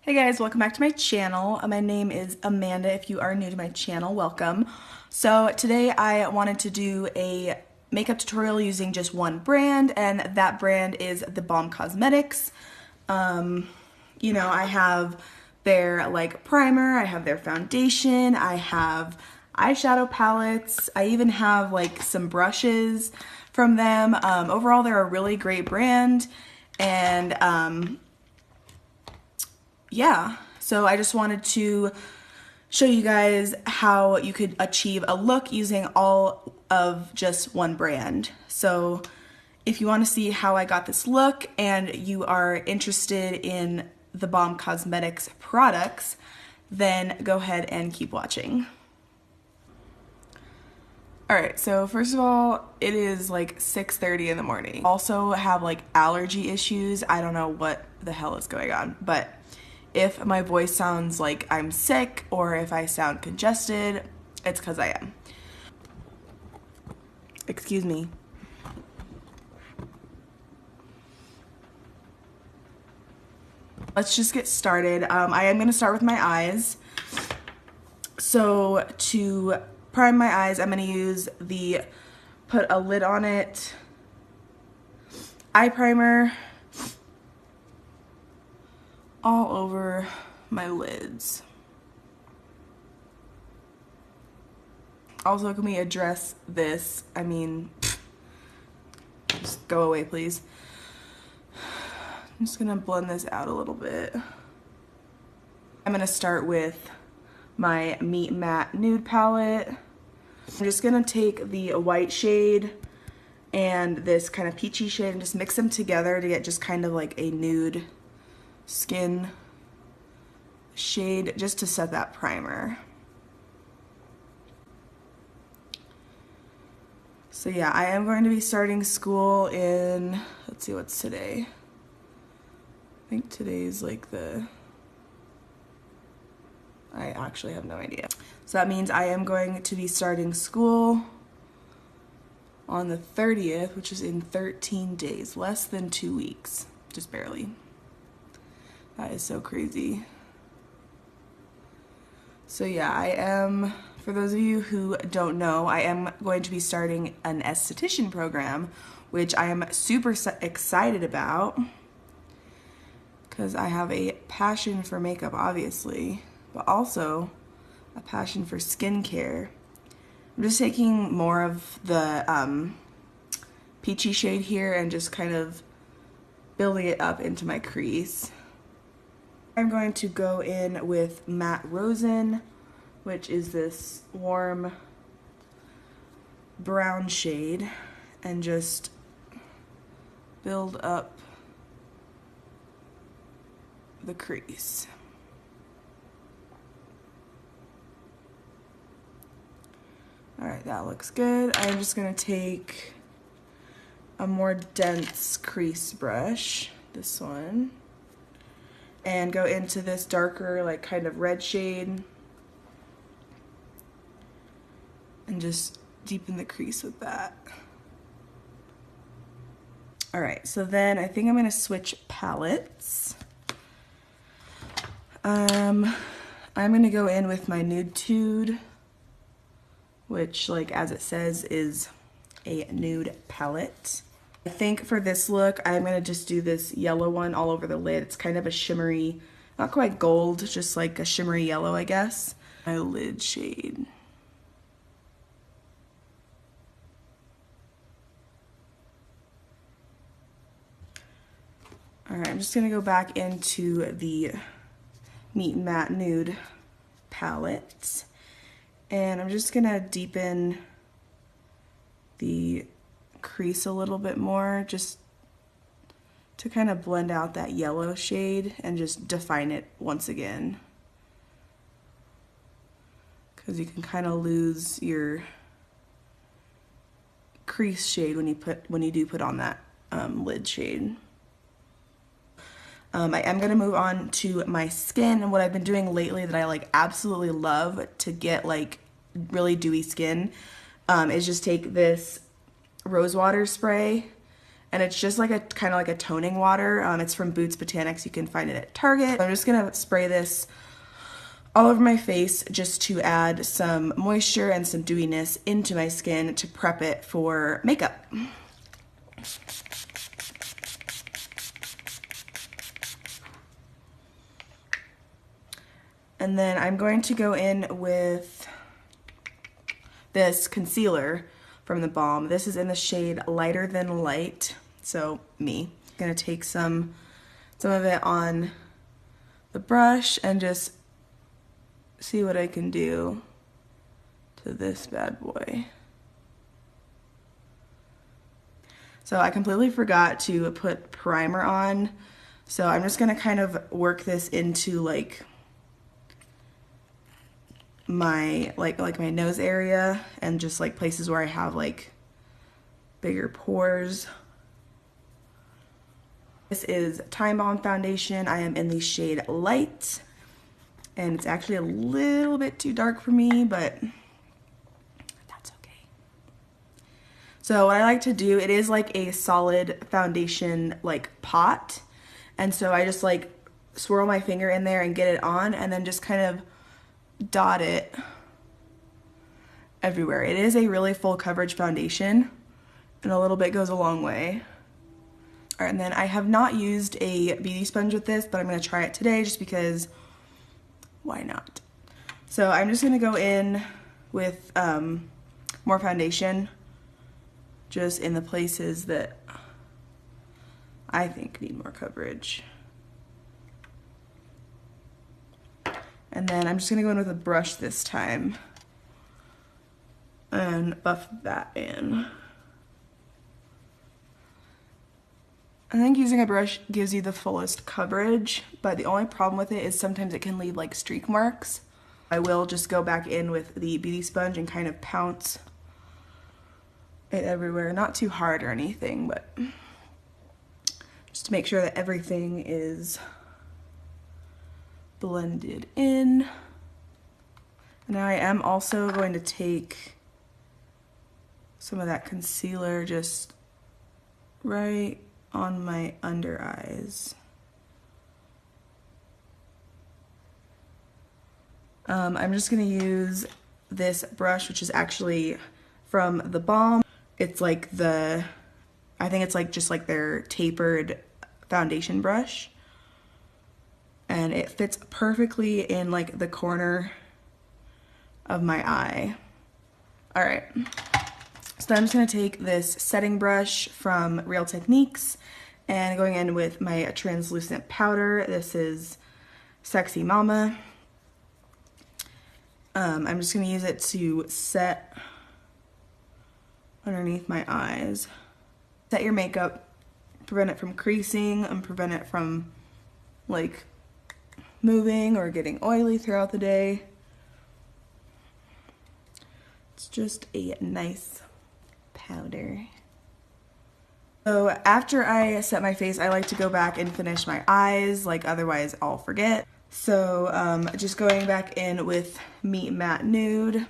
Hey guys, welcome back to my channel. My name is Amanda. If you are new to my channel, welcome. So today I wanted to do a makeup tutorial using just one brand, and that brand is TheBALM Cosmetics. I have their primer, I have their foundation, I have eyeshadow palettes, I even have some brushes from them. Overall, they're a really great brand, and yeah, so I just wanted to show you guys how you could achieve a look using all of just one brand. So if you want to see how I got this look and you are interested in the TheBALM Cosmetics products, then go ahead and keep watching. Alright, so first of all, it is like 6:30 in the morning. Also have allergy issues. I don't know what the hell is going on, but if my voice sounds like I'm sick or if I sound congested, it's because I am. Excuse me. Let's just get started. I am going to start with my eyes. So to prime my eyes, I'm going to use the Put a Lid on It eye primer all over my lids. Also, can we address this? I mean, just go away, please. I'm just gonna blend this out a little bit. I'm gonna start with my Meet Matte Nude palette. I'm just gonna take the white shade and this kind of peachy shade and just mix them together to get just kind of like a nude skin shade, just to set that primer. So yeah, I am going to be starting school in, let's see, what's today? I think today's I actually have no idea. So that means I am going to be starting school on the 30th, which is in 13 days, less than 2 weeks, just barely. That is so crazy. So yeah, I am, for those of you who don't know, I am going to be starting an esthetician program, which I am super excited about because I have a passion for makeup, obviously, but also a passion for skincare. I'm just taking more of the peachy shade here and just kind of building it up into my crease. I'm going to go in with Matte Rosin, which is this warm brown shade, and just build up the crease. Alright, that looks good. I'm just going to take a more dense crease brush, this one, and go into this darker kind of red shade and just deepen the crease with that. Alright, so then I think I'm going to switch palettes. I'm going to go in with my Nude Tude, which as it says is a nude palette. I think for this look, I'm going to just do this yellow one all over the lid. It's kind of a shimmery, not quite gold, just like a shimmery yellow, I guess. My lid shade. Alright, I'm just going to go back into the Meet Matte Nude palette. And I'm just going to deepen the crease a little bit more, just to kind of blend out that yellow shade and just define it once again, because you can kind of lose your crease shade when you do put on that lid shade. I am going to move on to my skin, and what I've been doing lately that I absolutely love to get really dewy skin is just take this rose water spray and it's just like a kind of like a toning water. It's from Boots Botanics. You can find it at Target. I'm just gonna spray this all over my face just to add some moisture and some dewiness into my skin to prep it for makeup. And then I'm going to go in with this concealer from TheBALM. This is in the shade Lighter Than Light, so me. I'm gonna take some of it on the brush and just see what I can do to this bad boy. So I completely forgot to put primer on, so I'm just gonna kind of work this into like my my nose area and just like places where I have like bigger pores. This is Balm Foundation. I am in the shade Light, and it's actually a little bit too dark for me, but that's okay. So what I like to do, it is like a solid foundation like pot, and so I just like swirl my finger in there and get it on, and then just kind of dot it everywhere. It is a really full coverage foundation, and a little bit goes a long way. All right, and then I have not used a beauty sponge with this, but I'm gonna try it today just because why not? So I'm just gonna go in with more foundation just in the places that I think need more coverage. And then I'm just gonna go in with a brush this time and buff that in. I think using a brush gives you the fullest coverage, but the only problem with it is sometimes it can leave like streak marks. I will just go back in with the beauty sponge and kind of pounce it everywhere. Not too hard or anything, but just to make sure that everything is blended in. And now I am also going to take some of that concealer just right on my under eyes. I'm just gonna use this brush, which is actually from TheBALM. It's like I think it's like just like their tapered foundation brush. And it fits perfectly in like the corner of my eye. All right, so I'm just gonna take this setting brush from Real Techniques and going in with my translucent powder. This is Sexy Mama. I'm just gonna use it to set underneath my eyes. Set your makeup, prevent it from creasing and prevent it from like moving or getting oily throughout the day. It's just a nice powder. So after I set my face, I like to go back and finish my eyes, like otherwise I'll forget. So just going back in with Meet Matte Nude,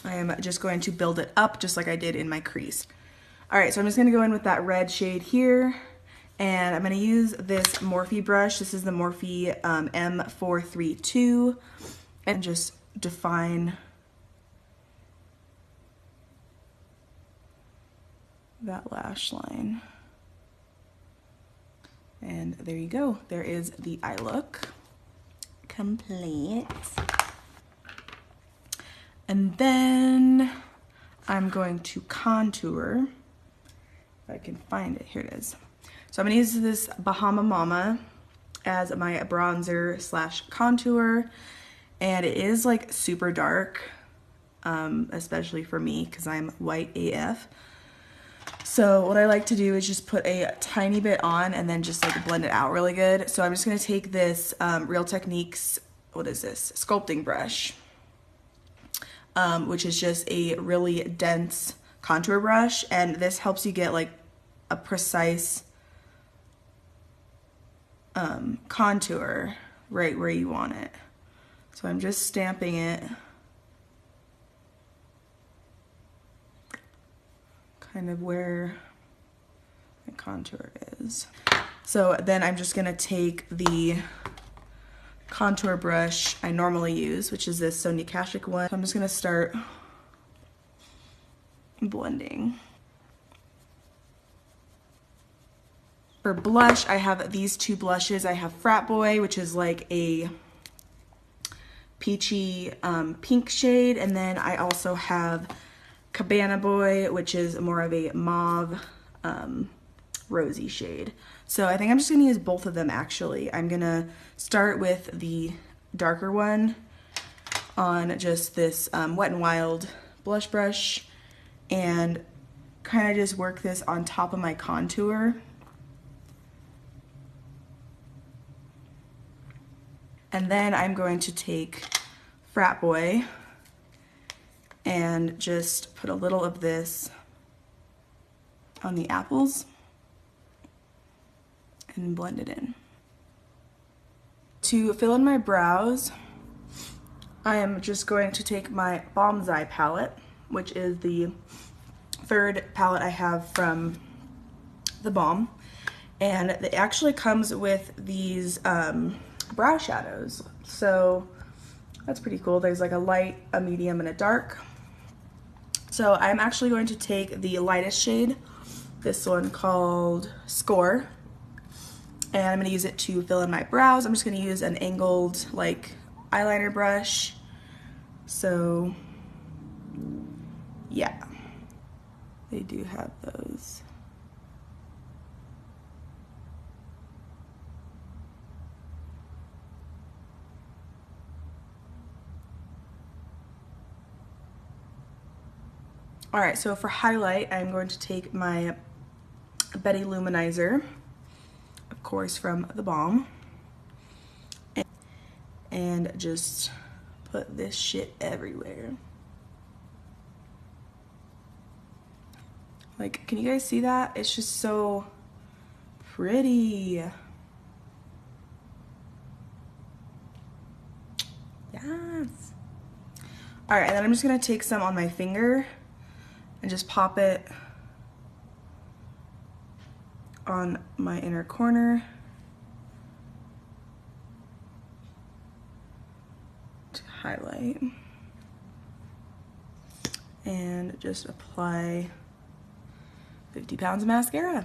I am just going to build it up just like I did in my crease. All right, so I'm just gonna go in with that red shade here, and I'm gonna use this Morphe brush. This is the Morphe M432, and just define that lash line. And there you go. There is the eye look complete. And then I'm going to contour. If I can find it, here it is. So I'm gonna use this Bahama Mama as my bronzer slash contour. And it is like super dark, especially for me because I'm white AF. So what I like to do is just put a tiny bit on and then just like blend it out really good. So I'm just gonna take this Real Techniques, what is this? Sculpting brush, which is just a really dense contour brush. And this helps you get like a precise contour right where you want it. So I'm just stamping it kind of where contour is. So then I'm just gonna take the contour brush I normally use, which is this Sonia Kashuk one. So I'm just gonna start blending. For blush, I have these two blushes. I have Frat Boy, which is like a peachy pink shade, and then I also have Cabana Boy, which is more of a mauve rosy shade. So I think I'm just gonna use both of them actually. I'm gonna start with the darker one on just this Wet n Wild blush brush and kind of just work this on top of my contour. And then I'm going to take Frat Boy and just put a little of this on the apples and blend it in. To fill in my brows, I am just going to take my Balmsai palette, which is the third palette I have from TheBALM, and it actually comes with these brow shadows, so that's pretty cool. There's like a light, a medium, and a dark. So I'm actually going to take the lightest shade, this one called Score, and I'm going to use it to fill in my brows. I'm just going to use an angled like eyeliner brush. So yeah, they do have those. Alright, so for highlight, I'm going to take my Betty Luminizer, of course from TheBALM, and just put this shit everywhere. Like, can you guys see that? It's just so pretty. Yes. Alright, and then I'm just going to take some on my finger and just pop it on my inner corner to highlight, and just apply 50 pounds of mascara.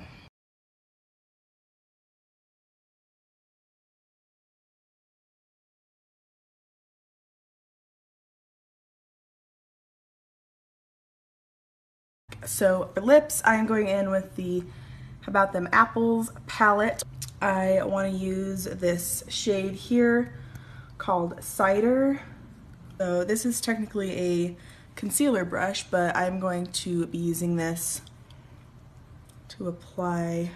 So for lips, I am going in with the About Them Apples palette. I want to use this shade here called Cider. So this is technically a concealer brush, but I'm going to be using this to apply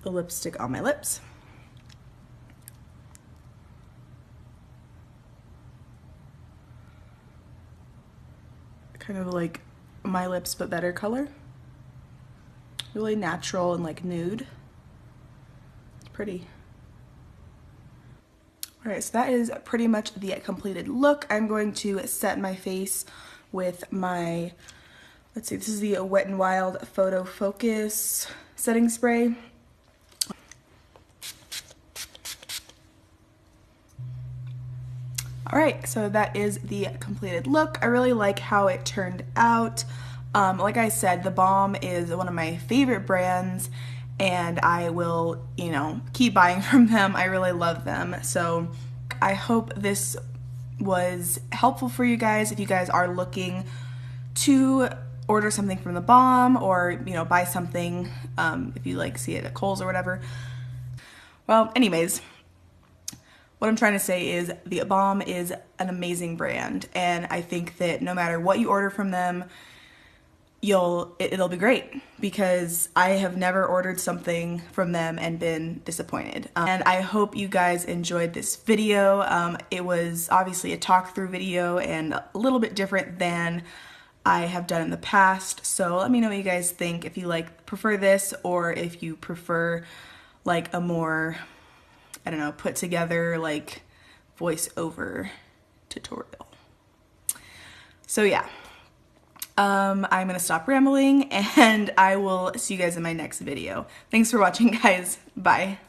the lipstick on my lips. Kind of like My Lips But Better color. Really natural and like nude. It's pretty. Alright, so that is pretty much the completed look. I'm going to set my face with my, let's see, this is the Wet n Wild Photo Focus setting spray. Alright, so that is the completed look. I really like how it turned out. Like I said, TheBALM is one of my favorite brands, and I will, you know, keep buying from them. I really love them. So I hope this was helpful for you guys if you guys are looking to order something from TheBALM, or, you know, buy something if you like see it at Kohl's or whatever. Well, anyways, what I'm trying to say is TheBALM is an amazing brand, and I think that no matter what you order from them, it'll be great, because I have never ordered something from them and been disappointed. And I hope you guys enjoyed this video. It was obviously a talk-through video and a little bit different than I have done in the past, so let me know what you guys think, if you prefer this, or if you prefer like a more, I don't know, put together like voiceover tutorial. So yeah, I'm gonna stop rambling and I will see you guys in my next video. Thanks for watching, guys. Bye.